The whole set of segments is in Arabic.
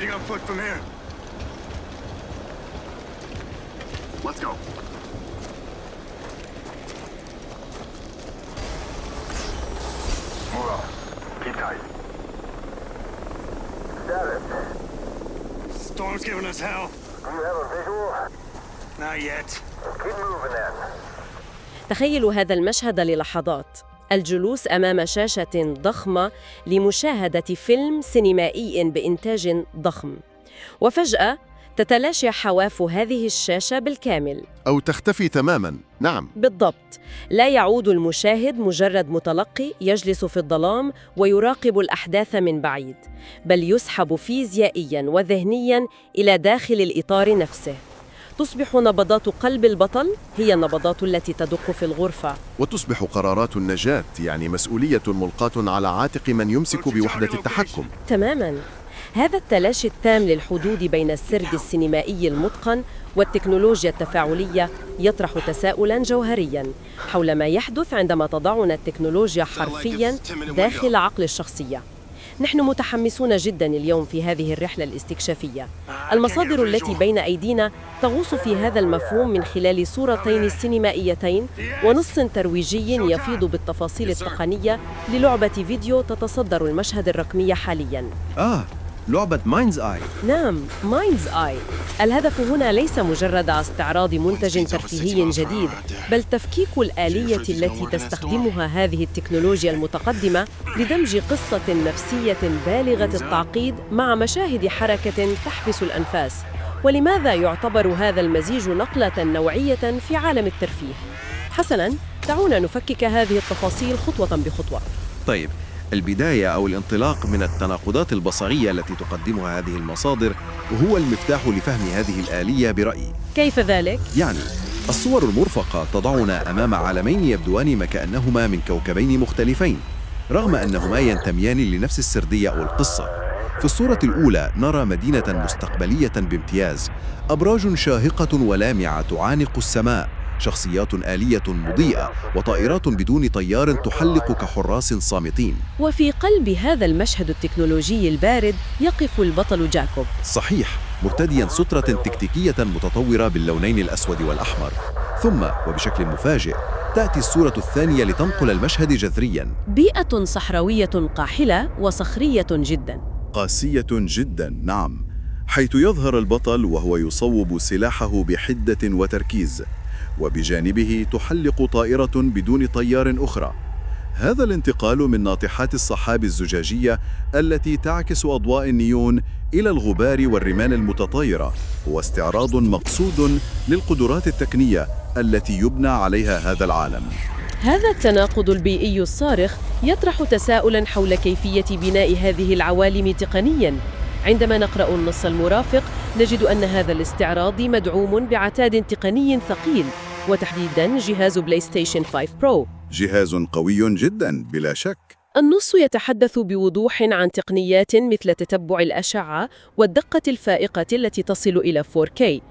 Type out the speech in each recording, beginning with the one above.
proceeding on foot from here. Let's go. Move up. Keep tight. Status. Storm's giving us hell. Do you have a visual? Not yet. Keep moving then. تخيلوا هذا المشهد للحظات، الجلوس أمام شاشة ضخمة لمشاهدة فيلم سينمائي بإنتاج ضخم، وفجأة تتلاشى حواف هذه الشاشة بالكامل. أو تختفي تماماً، نعم. بالضبط، لا يعود المشاهد مجرد متلقي يجلس في الظلام ويراقب الأحداث من بعيد، بل يسحب فيزيائياً وذهنياً إلى داخل الإطار نفسه. تصبح نبضات قلب البطل هي النبضات التي تدق في الغرفة، وتصبح قرارات النجاة يعني مسؤولية ملقاة على عاتق من يمسك بوحدة التحكم. تماماً. هذا التلاشي التام للحدود بين السرد السينمائي المتقن والتكنولوجيا التفاعلية يطرح تساؤلاً جوهرياً حول ما يحدث عندما تضعنا التكنولوجيا حرفياً داخل عقل الشخصية. نحن متحمسون جداً اليوم في هذه الرحلة الاستكشافية. المصادر التي بين أيدينا تغوص في هذا المفهوم من خلال صورتين سينمائيتين ونص ترويجي يفيض بالتفاصيل التقنية للعبة فيديو تتصدر المشهد الرقمي حالياً. لعبة مايندز آي. نعم، مايندز آي. الهدف هنا ليس مجرد استعراض منتج ترفيهي جديد، بل تفكيك الآلية التي تستخدمها هذه التكنولوجيا المتقدمة لدمج قصة نفسية بالغة التعقيد مع مشاهد حركة تحبس الأنفاس. ولماذا يعتبر هذا المزيج نقلة نوعية في عالم الترفيه؟ حسناً، دعونا نفكك هذه التفاصيل خطوة بخطوة. طيب، البداية أو الانطلاق من التناقضات البصرية التي تقدمها هذه المصادر هو المفتاح لفهم هذه الآلية برأيي. كيف ذلك؟ يعني الصور المرفقة تضعنا أمام عالمين يبدوان وكأنهما من كوكبين مختلفين، رغم أنهما ينتميان لنفس السردية أو القصة. في الصورة الأولى نرى مدينة مستقبلية بامتياز، أبراج شاهقة ولامعة تعانق السماء، شخصيات آلية مضيئة وطائرات بدون طيار تحلق كحراس صامتين. وفي قلب هذا المشهد التكنولوجي البارد يقف البطل جاكوب. صحيح، مرتدياً سترة تكتيكية متطورة باللونين الأسود والأحمر. ثم وبشكل مفاجئ تأتي الصورة الثانية لتنقل المشهد جذرياً. بيئة صحراوية قاحلة وصخرية جداً. قاسية جداً، نعم، حيث يظهر البطل وهو يصوب سلاحه بحدة وتركيز، وبجانبه تحلق طائرة بدون طيار أخرى. هذا الانتقال من ناطحات السحاب الزجاجية التي تعكس أضواء النيون إلى الغبار والرمال المتطايرة هو استعراض مقصود للقدرات التقنية التي يبنى عليها هذا العالم. هذا التناقض البيئي الصارخ يطرح تساؤلاً حول كيفية بناء هذه العوالم تقنياً. عندما نقرأ النص المرافق نجد أن هذا الاستعراض مدعوم بعتاد تقني ثقيل، وتحديداً جهاز بلاي ستيشن 5 برو. جهاز قوي جداً بلا شك. النص يتحدث بوضوح عن تقنيات مثل تتبع الأشعة والدقة الفائقة التي تصل إلى 4K.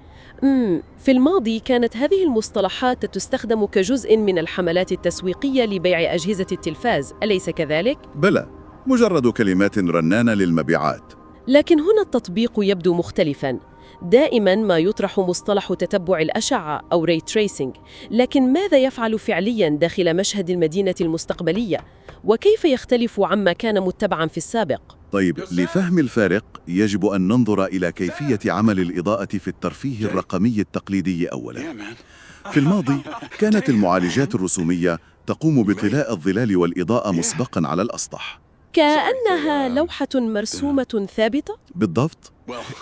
في الماضي كانت هذه المصطلحات تستخدم كجزء من الحملات التسويقية لبيع أجهزة التلفاز، أليس كذلك؟ بلى، مجرد كلمات رنانة للمبيعات. لكن هنا التطبيق يبدو مختلفاً. دائماً ما يطرح مصطلح تتبع الأشعة أو Ray Tracing، لكن ماذا يفعل فعلياً داخل مشهد المدينة المستقبلية؟ وكيف يختلف عما كان متبعاً في السابق؟ طيب، لفهم الفارق يجب أن ننظر إلى كيفية عمل الإضاءة في الترفيه الرقمي التقليدي أولاً. في الماضي كانت المعالجات الرسومية تقوم بطلاء الظلال والإضاءة مسبقاً على الأسطح، كأنها لوحة مرسومة ثابتة؟ بالضبط.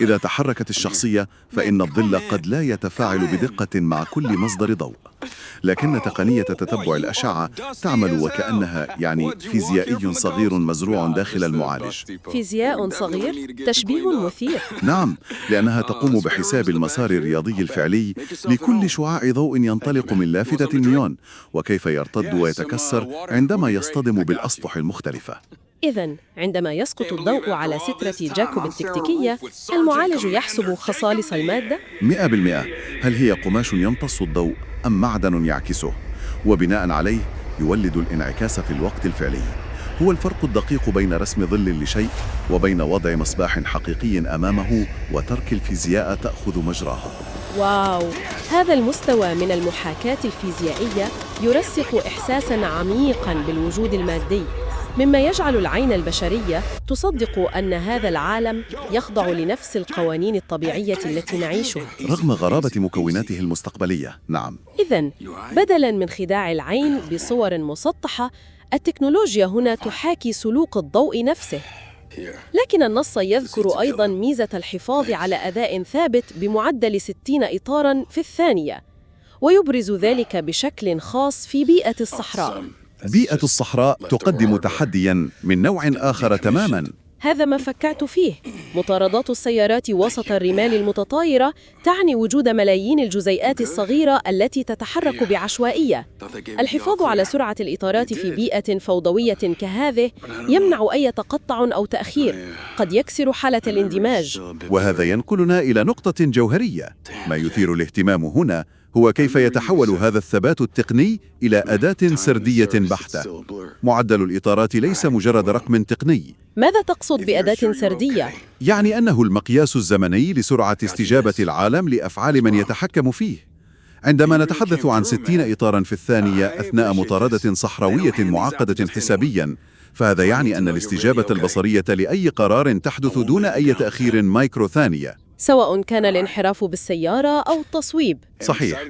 إذا تحركت الشخصية فإن الظل قد لا يتفاعل بدقة مع كل مصدر ضوء، لكن تقنية تتبع الأشعة تعمل وكأنها فيزيائي صغير مزروع داخل المعالج. فيزياء صغير؟ تشبيه مثير. نعم، لأنها تقوم بحساب المسار الرياضي الفعلي لكل شعاع ضوء ينطلق من لافتة النيون، وكيف يرتد ويتكسر عندما يصطدم بالأسطح المختلفة. إذن عندما يسقط الضوء على سترة جاكوب التكتيكية، المعالج يحسب خصائص المادة؟ 100%. هل هي قماش يمتص الضوء أم معدن يعكسه؟ وبناء عليه يولد الانعكاس في الوقت الفعلي. هو الفرق الدقيق بين رسم ظل لشيء وبين وضع مصباح حقيقي أمامه وترك الفيزياء تأخذ مجراها. واو، هذا المستوى من المحاكاة الفيزيائية يرسخ إحساساً عميقاً بالوجود المادي، مما يجعل العين البشرية تصدق أن هذا العالم يخضع لنفس القوانين الطبيعية التي نعيشها رغم غرابة مكوناته المستقبلية. نعم. إذن بدلاً من خداع العين بصور مسطحة، التكنولوجيا هنا تحاكي سلوك الضوء نفسه. لكن النص يذكر أيضاً ميزة الحفاظ على أداء ثابت بمعدل 60 إطاراً في الثانية، ويبرز ذلك بشكل خاص في بيئة الصحراء. بيئة الصحراء تقدم تحدياً من نوع آخر تماماً. هذا ما فكرت فيه. مطاردات السيارات وسط الرمال المتطايرة تعني وجود ملايين الجزيئات الصغيرة التي تتحرك بعشوائية. الحفاظ على سرعة الإطارات في بيئة فوضوية كهذه يمنع أي تقطع أو تأخير قد يكسر حالة الاندماج. وهذا ينقلنا إلى نقطة جوهرية. ما يثير الاهتمام هنا هو كيف يتحول هذا الثبات التقني إلى أداة سردية بحتة. معدل الإطارات ليس مجرد رقم تقني. ماذا تقصد بأداة سردية؟ يعني أنه المقياس الزمني لسرعة استجابة العالم لأفعال من يتحكم فيه. عندما نتحدث عن 60 إطاراً في الثانية أثناء مطاردة صحراوية معقدة حسابياً، فهذا يعني أن الاستجابة البصرية لأي قرار تحدث دون أي تأخير مايكرو ثانية، سواء كان الانحراف بالسيارة أو التصويب. صحيح.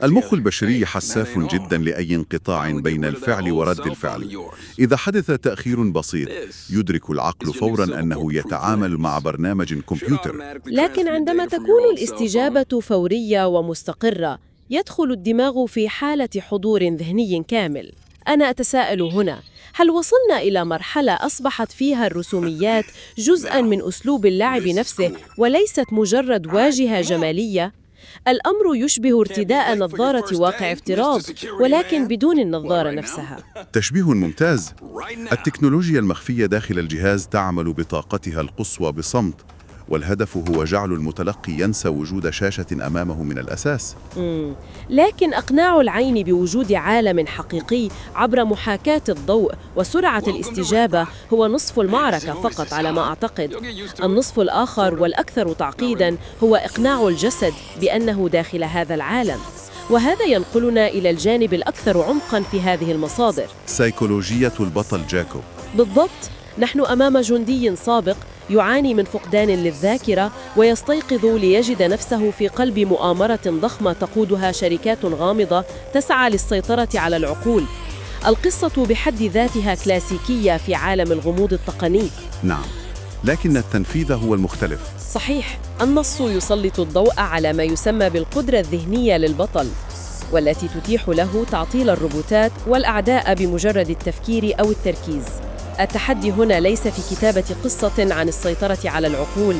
المخ البشري حساس جدا لأي انقطاع بين الفعل ورد الفعل. إذا حدث تأخير بسيط يدرك العقل فورا أنه يتعامل مع برنامج كمبيوتر. لكن عندما تكون الاستجابة فورية ومستقرة يدخل الدماغ في حالة حضور ذهني كامل. أنا أتساءل هنا، هل وصلنا إلى مرحلة أصبحت فيها الرسوميات جزءاً من أسلوب اللعب نفسه وليست مجرد واجهة جمالية؟ الأمر يشبه ارتداء نظارة واقع افتراض ولكن بدون النظارة نفسها. تشبيه ممتاز. التكنولوجيا المخفية داخل الجهاز تعمل بطاقتها القصوى بصمت، والهدف هو جعل المتلقي ينسى وجود شاشة أمامه من الأساس. لكن إقناع العين بوجود عالم حقيقي عبر محاكاة الضوء وسرعة الاستجابة هو نصف المعركة فقط على ما أعتقد. النصف الآخر والأكثر تعقيداً هو إقناع الجسد بأنه داخل هذا العالم. وهذا ينقلنا إلى الجانب الأكثر عمقاً في هذه المصادر، سيكولوجية البطل جاكوب. بالضبط. نحن أمام جندي سابق يعاني من فقدان للذاكرة ويستيقظ ليجد نفسه في قلب مؤامرة ضخمة تقودها شركات غامضة تسعى للسيطرة على العقول. القصة بحد ذاتها كلاسيكية في عالم الغموض التقني. نعم، لكن التنفيذ هو المختلف. صحيح. النص يسلط الضوء على ما يسمى بالقدرة الذهنية للبطل، والتي تتيح له تعطيل الروبوتات والأعداء بمجرد التفكير أو التركيز. التحدي هنا ليس في كتابة قصة عن السيطرة على العقول،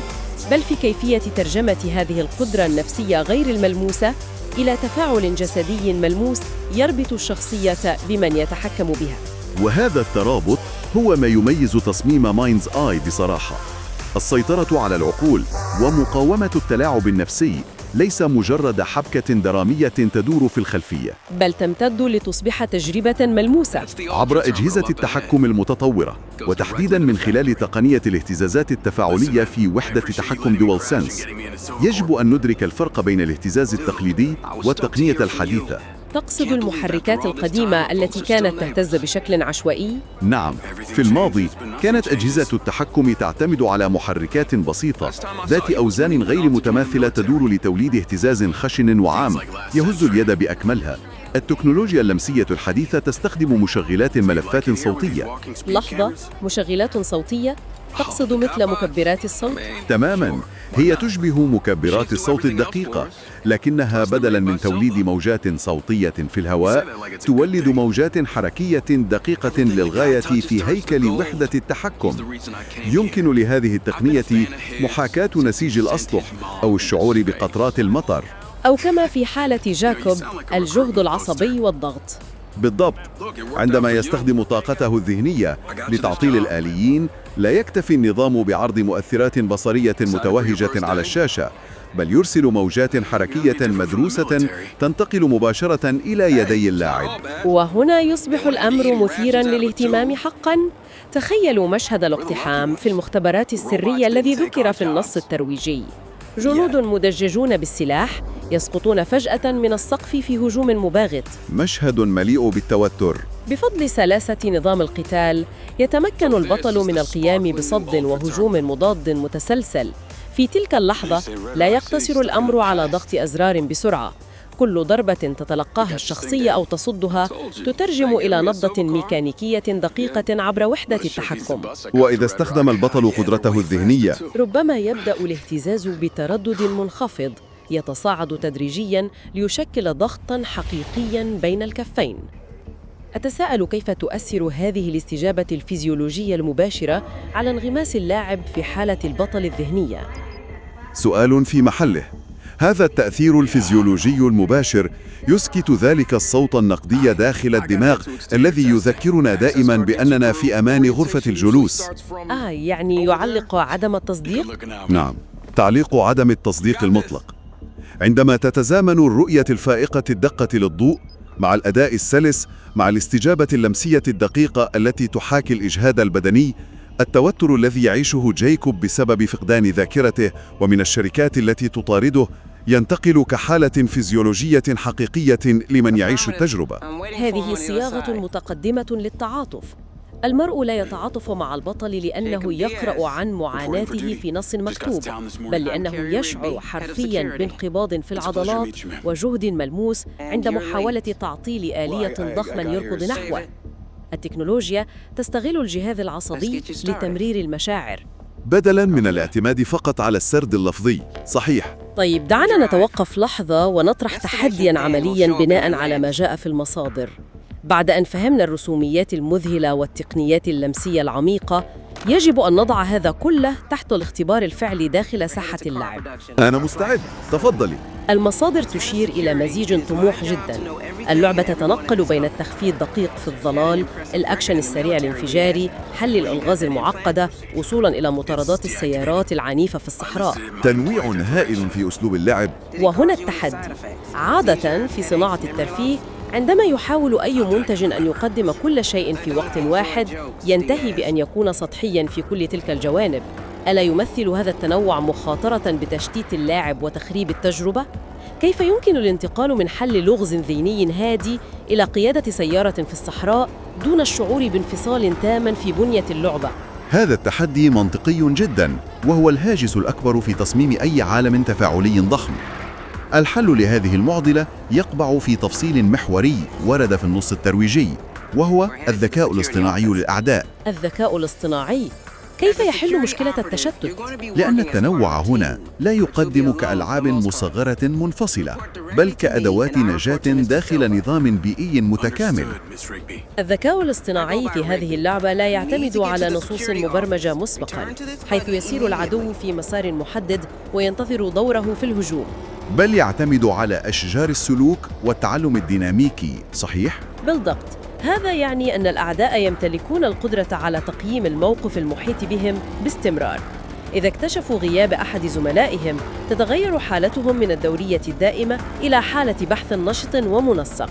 بل في كيفية ترجمة هذه القدرة النفسية غير الملموسة إلى تفاعل جسدي ملموس يربط الشخصية بمن يتحكم بها. وهذا الترابط هو ما يميز تصميم مايندز آي بصراحة. السيطرة على العقول ومقاومة التلاعب النفسي ليس مجرد حبكة درامية تدور في الخلفية، بل تمتد لتصبح تجربة ملموسة عبر أجهزة التحكم المتطورة، وتحديداً من خلال تقنية الاهتزازات التفاعلية في وحدة تحكم دول سنس. يجب أن ندرك الفرق بين الاهتزاز التقليدي والتقنية الحديثة. تقصد المحركات القديمة التي كانت تهتز بشكل عشوائي؟ نعم، في الماضي كانت أجهزة التحكم تعتمد على محركات بسيطة ذات أوزان غير متماثلة تدور لتوليد اهتزاز خشن وعام يهز اليد بأكملها. التكنولوجيا اللمسية الحديثة تستخدم مشغلات ملفات صوتية. لحظة، مشغلات صوتية؟ تقصد مثل مكبرات الصوت؟ تماماً، هي تشبه مكبرات الصوت الدقيقة، لكنها بدلاً من توليد موجات صوتية في الهواء تولد موجات حركية دقيقة للغاية في هيكل وحدة التحكم. يمكن لهذه التقنية محاكاة نسيج الأسطح أو الشعور بقطرات المطر، أو كما في حالة جاكوب الجهد العصبي والضغط. بالضبط. عندما يستخدم طاقته الذهنية لتعطيل الآليين لا يكتفي النظام بعرض مؤثرات بصرية متوهجة على الشاشة، بل يرسل موجات حركية مدروسة تنتقل مباشرة إلى يدي اللاعب. وهنا يصبح الأمر مثيراً للاهتمام حقاً. تخيلوا مشهد الاقتحام في المختبرات السرية الذي ذكر في النص الترويجي. جنود مدججون بالسلاح يسقطون فجأة من السقف في هجوم مباغت. مشهد مليء بالتوتر. بفضل سلاسة نظام القتال يتمكن البطل من القيام بصد وهجوم مضاد متسلسل. في تلك اللحظة لا يقتصر الأمر على ضغط أزرار بسرعة. كل ضربة تتلقاها الشخصية أو تصدها تترجم إلى نبضة ميكانيكية دقيقة عبر وحدة التحكم. وإذا استخدم البطل قدرته الذهنية ربما يبدأ الاهتزاز بتردد منخفض يتصاعد تدريجياً ليشكل ضغطاً حقيقياً بين الكفين. أتساءل كيف تؤثر هذه الاستجابة الفيزيولوجية المباشرة على انغماس اللاعب في حالة البطل الذهنية؟ سؤال في محله. هذا التأثير الفيزيولوجي المباشر يسكت ذلك الصوت النقدي داخل الدماغ الذي يذكرنا دائما بأننا في أمان غرفة الجلوس. يعني يعلق عدم التصديق؟ نعم، تعليق عدم التصديق المطلق. عندما تتزامن الرؤية الفائقة الدقة للضوء مع الأداء السلس مع الاستجابة اللمسية الدقيقة التي تحاكي الإجهاد البدني، التوتر الذي يعيشه جايكوب بسبب فقدان ذاكرته ومن الشركات التي تطارده ينتقل كحالة فيزيولوجية حقيقية لمن يعيش التجربة. هذه صياغة متقدمة للتعاطف. المرء لا يتعاطف مع البطل لأنه يقرأ عن معاناته في نص مكتوب، بل لأنه يشعر حرفياً بانقباض في العضلات وجهد ملموس عند محاولة تعطيل آلية ضخماً يركض نحوه. التكنولوجيا تستغل الجهاز العصبي لتمرير المشاعر بدلاً من الاعتماد فقط على السرد اللفظي. صحيح. طيب دعنا نتوقف لحظة ونطرح تحدياً عملياً بناءً على ما جاء في المصادر. بعد أن فهمنا الرسوميات المذهلة والتقنيات اللمسية العميقة، يجب أن نضع هذا كله تحت الاختبار الفعلي داخل ساحة اللعب. أنا مستعد، تفضلي. المصادر تشير إلى مزيج طموح جداً. اللعبة تتنقل بين التخفي الدقيق في الظلال، الأكشن السريع الانفجاري، حل الألغاز المعقدة، وصولاً إلى مطاردات السيارات العنيفة في الصحراء. تنويع هائل في أسلوب اللعب. وهنا التحدي. عادة في صناعة الترفيه عندما يحاول أي منتج أن يقدم كل شيء في وقت واحد، ينتهي بأن يكون سطحياً في كل تلك الجوانب. ألا يمثل هذا التنوع مخاطرة بتشتيت اللاعب وتخريب التجربة؟ كيف يمكن الانتقال من حل لغز ذهني هادي إلى قيادة سيارة في الصحراء دون الشعور بانفصال تام في بنية اللعبة؟ هذا التحدي منطقي جداً، وهو الهاجس الأكبر في تصميم أي عالم تفاعلي ضخم. الحل لهذه المعضلة يقبع في تفصيل محوري ورد في النص الترويجي، وهو الذكاء الاصطناعي للأعداء. الذكاء الاصطناعي كيف يحل مشكلة التشتت؟ لأن التنوع هنا لا يقدم كألعاب مصغرة منفصلة، بل كأدوات نجاة داخل نظام بيئي متكامل. الذكاء الاصطناعي في هذه اللعبة لا يعتمد على نصوص مبرمجة مسبقاً، حيث يسير العدو في مسار محدد وينتظر دوره في الهجوم، بل يعتمد على أشجار السلوك والتعلم الديناميكي. صحيح؟ بالضبط. هذا يعني أن الأعداء يمتلكون القدرة على تقييم الموقف المحيط بهم باستمرار. إذا اكتشفوا غياب أحد زملائهم، تتغير حالتهم من الدورية الدائمة إلى حالة بحث نشط ومنسق.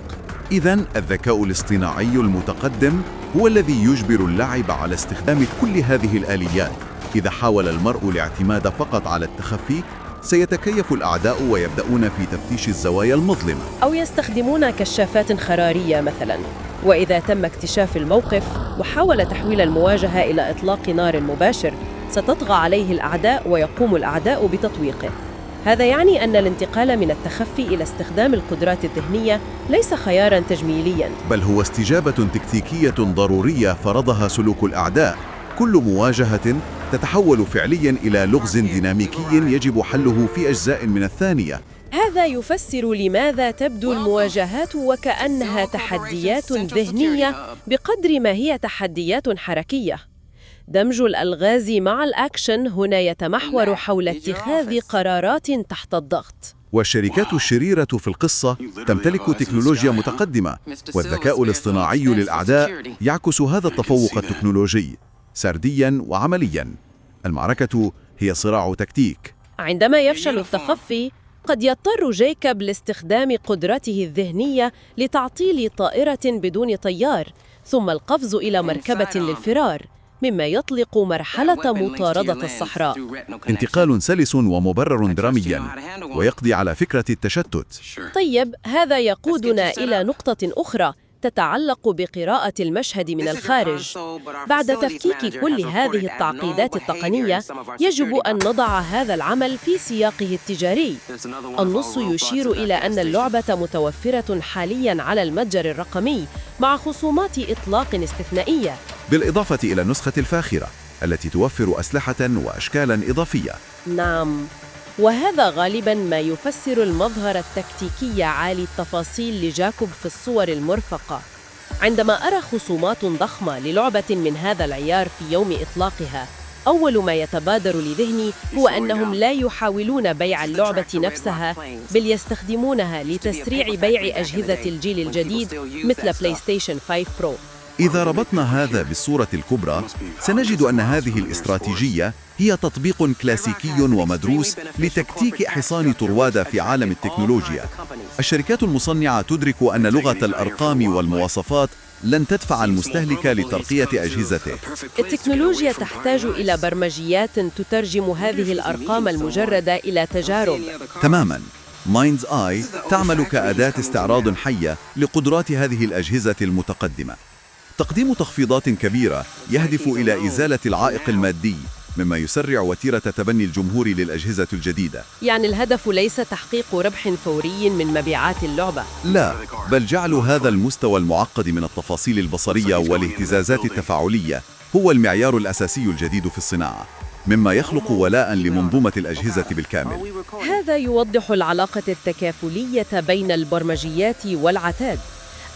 إذن الذكاء الاصطناعي المتقدم هو الذي يجبر اللاعب على استخدام كل هذه الآليات. إذا حاول المرء الاعتماد فقط على التخفي، سيتكيف الأعداء ويبدأون في تفتيش الزوايا المظلمة، أو يستخدمون كشافات خرارية مثلاً. وإذا تم اكتشاف الموقف وحاول تحويل المواجهة إلى إطلاق نار مباشر، ستطغى عليه الأعداء ويقوم الأعداء بتطويقه. هذا يعني أن الانتقال من التخفي إلى استخدام القدرات الذهنية ليس خياراً تجميلياً، بل هو استجابة تكتيكية ضرورية فرضها سلوك الأعداء. كل مواجهة تتحول فعلياً إلى لغز ديناميكي يجب حله في أجزاء من الثانية. هذا يفسر لماذا تبدو المواجهات وكأنها تحديات ذهنية بقدر ما هي تحديات حركية. دمج الألغاز مع الأكشن هنا يتمحور حول اتخاذ قرارات تحت الضغط. والشركات الشريرة في القصة تمتلك تكنولوجيا متقدمة، والذكاء الاصطناعي للأعداء يعكس هذا التفوق التكنولوجي سردياً وعملياً. المعركة هي صراع تكتيك، عندما يفشل التخفي، قد يضطر جايكوب لاستخدام قدرته الذهنية لتعطيل طائرة بدون طيار، ثم القفز إلى مركبة للفرار، مما يطلق مرحلة مطاردة الصحراء. انتقال سلس ومبرر درامياً، ويقضي على فكرة التشتت. طيب، هذا يقودنا إلى نقطة أخرى تتعلق بقراءة المشهد من الخارج. بعد تفكيك كل هذه التعقيدات التقنية، يجب أن نضع هذا العمل في سياقه التجاري. النص يشير إلى أن اللعبة متوفرة حالياً على المتجر الرقمي مع خصومات إطلاق استثنائية، بالإضافة إلى النسخة الفاخرة التي توفر أسلحة وأشكالاً إضافية. نعم، وهذا غالباً ما يفسر المظهر التكتيكي عالي التفاصيل لجاكوب في الصور المرفقة. عندما أرى خصومات ضخمة للعبة من هذا العيار في يوم إطلاقها، أول ما يتبادر لذهني هو أنهم لا يحاولون بيع اللعبة نفسها، بل يستخدمونها لتسريع بيع أجهزة الجيل الجديد مثل بلاي ستيشن 5 برو. إذا ربطنا هذا بالصورة الكبرى، سنجد أن هذه الاستراتيجية هي تطبيق كلاسيكي ومدروس لتكتيك حصان طروادة في عالم التكنولوجيا. الشركات المصنعة تدرك أن لغة الأرقام والمواصفات لن تدفع المستهلك لترقية أجهزته. التكنولوجيا تحتاج إلى برمجيات تترجم هذه الأرقام المجردة إلى تجارب. تماماً. مايندز آي تعمل كأداة استعراض حية لقدرات هذه الأجهزة المتقدمة. تقديم تخفيضات كبيرة يهدف إلى إزالة العائق المادي، مما يسرع وتيرة تبني الجمهور للأجهزة الجديدة. يعني الهدف ليس تحقيق ربح فوري من مبيعات اللعبة. لا، بل جعل هذا المستوى المعقد من التفاصيل البصرية والاهتزازات التفاعلية هو المعيار الأساسي الجديد في الصناعة، مما يخلق ولاء لمنظومة الأجهزة بالكامل. هذا يوضح العلاقة التكافلية بين البرمجيات والعتاد.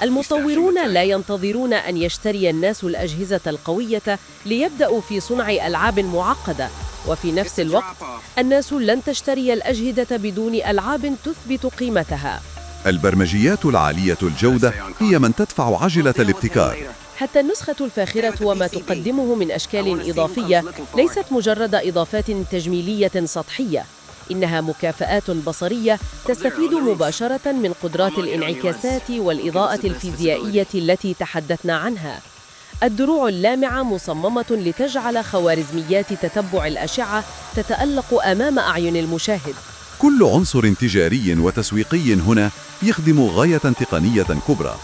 المطورون لا ينتظرون أن يشتري الناس الأجهزة القوية ليبدأوا في صنع ألعاب معقدة، وفي نفس الوقت الناس لن تشتري الأجهزة بدون ألعاب تثبت قيمتها. البرمجيات العالية الجودة هي من تدفع عجلة الابتكار. حتى النسخة الفاخرة وما تقدمه من أشكال إضافية ليست مجرد إضافات تجميلية سطحية، إنها مكافآت بصرية تستفيد مباشرة من قدرات الانعكاسات والإضاءة الفيزيائية التي تحدثنا عنها. الدروع اللامعة مصممة لتجعل خوارزميات تتبع الأشعة تتألق أمام أعين المشاهد. كل عنصر تجاري وتسويقي هنا يخدم غاية تقنية كبرى.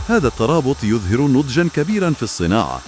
هذا الترابط يظهر نضجاً كبيراً في الصناعة.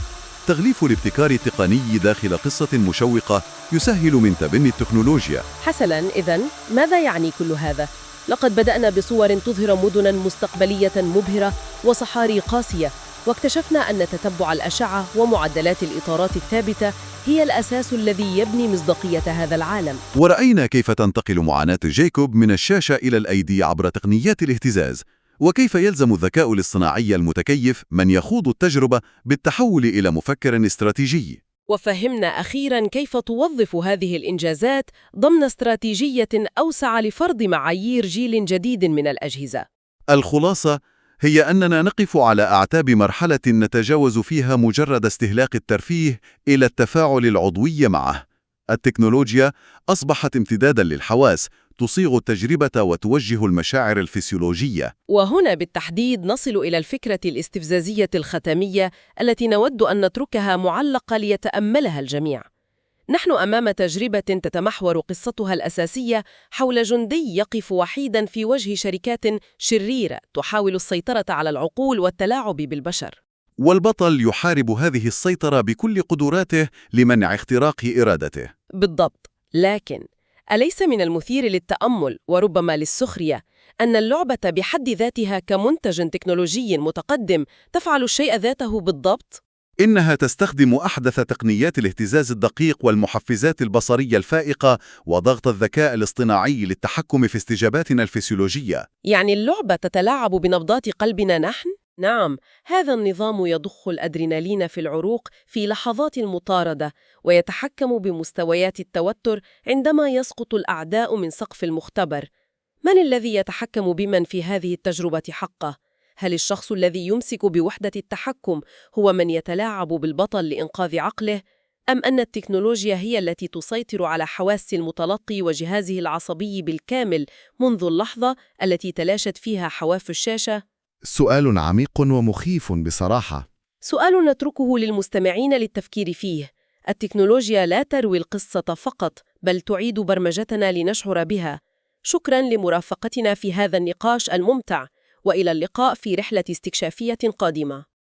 تغليف الابتكار التقني داخل قصة مشوقة يسهل من تبني التكنولوجيا. حسناً، إذن ماذا يعني كل هذا؟ لقد بدأنا بصور تظهر مدناً مستقبلية مبهرة وصحاري قاسية، واكتشفنا أن تتبع الأشعة ومعدلات الإطارات الثابتة هي الأساس الذي يبني مصداقية هذا العالم. ورأينا كيف تنتقل معاناة جايكوب من الشاشة إلى الأيدي عبر تقنيات الاهتزاز، وكيف يلزم الذكاء الاصطناعي المتكيف من يخوض التجربة بالتحول إلى مفكر استراتيجي. وفهمنا أخيراً كيف توظف هذه الإنجازات ضمن استراتيجية أوسع لفرض معايير جيل جديد من الأجهزة. الخلاصة هي أننا نقف على أعتاب مرحلة نتجاوز فيها مجرد استهلاك الترفيه إلى التفاعل العضوي معه. التكنولوجيا أصبحت امتداداً للحواس، تصيغ التجربة وتوجه المشاعر الفسيولوجية. وهنا بالتحديد نصل إلى الفكرة الاستفزازية الختامية التي نود أن نتركها معلقة ليتأملها الجميع. نحن أمام تجربة تتمحور قصتها الأساسية حول جندي يقف وحيداً في وجه شركات شريرة تحاول السيطرة على العقول والتلاعب بالبشر. والبطل يحارب هذه السيطرة بكل قدراته لمنع اختراق إرادته. بالضبط، لكن أليس من المثير للتأمل وربما للسخرية أن اللعبة بحد ذاتها كمنتج تكنولوجي متقدم تفعل الشيء ذاته بالضبط؟ إنها تستخدم أحدث تقنيات الاهتزاز الدقيق والمحفزات البصرية الفائقة وضغط الذكاء الاصطناعي للتحكم في استجاباتنا الفسيولوجية. يعني اللعبة تتلاعب بنبضات قلبنا نحن؟ نعم، هذا النظام يضخ الأدرينالين في العروق في لحظات المطاردة، ويتحكم بمستويات التوتر عندما يسقط الأعداء من سقف المختبر. من الذي يتحكم بمن في هذه التجربة حقه؟ هل الشخص الذي يمسك بوحدة التحكم هو من يتلاعب بالبطل لإنقاذ عقله؟ أم أن التكنولوجيا هي التي تسيطر على حواس المتلقي وجهازه العصبي بالكامل منذ اللحظة التي تلاشت فيها حواف الشاشة؟ سؤال عميق ومخيف بصراحة. سؤال نتركه للمستمعين للتفكير فيه. التكنولوجيا لا تروي القصة فقط، بل تعيد برمجتنا لنشعر بها. شكراً لمرافقتنا في هذا النقاش الممتع، وإلى اللقاء في رحلة استكشافية قادمة.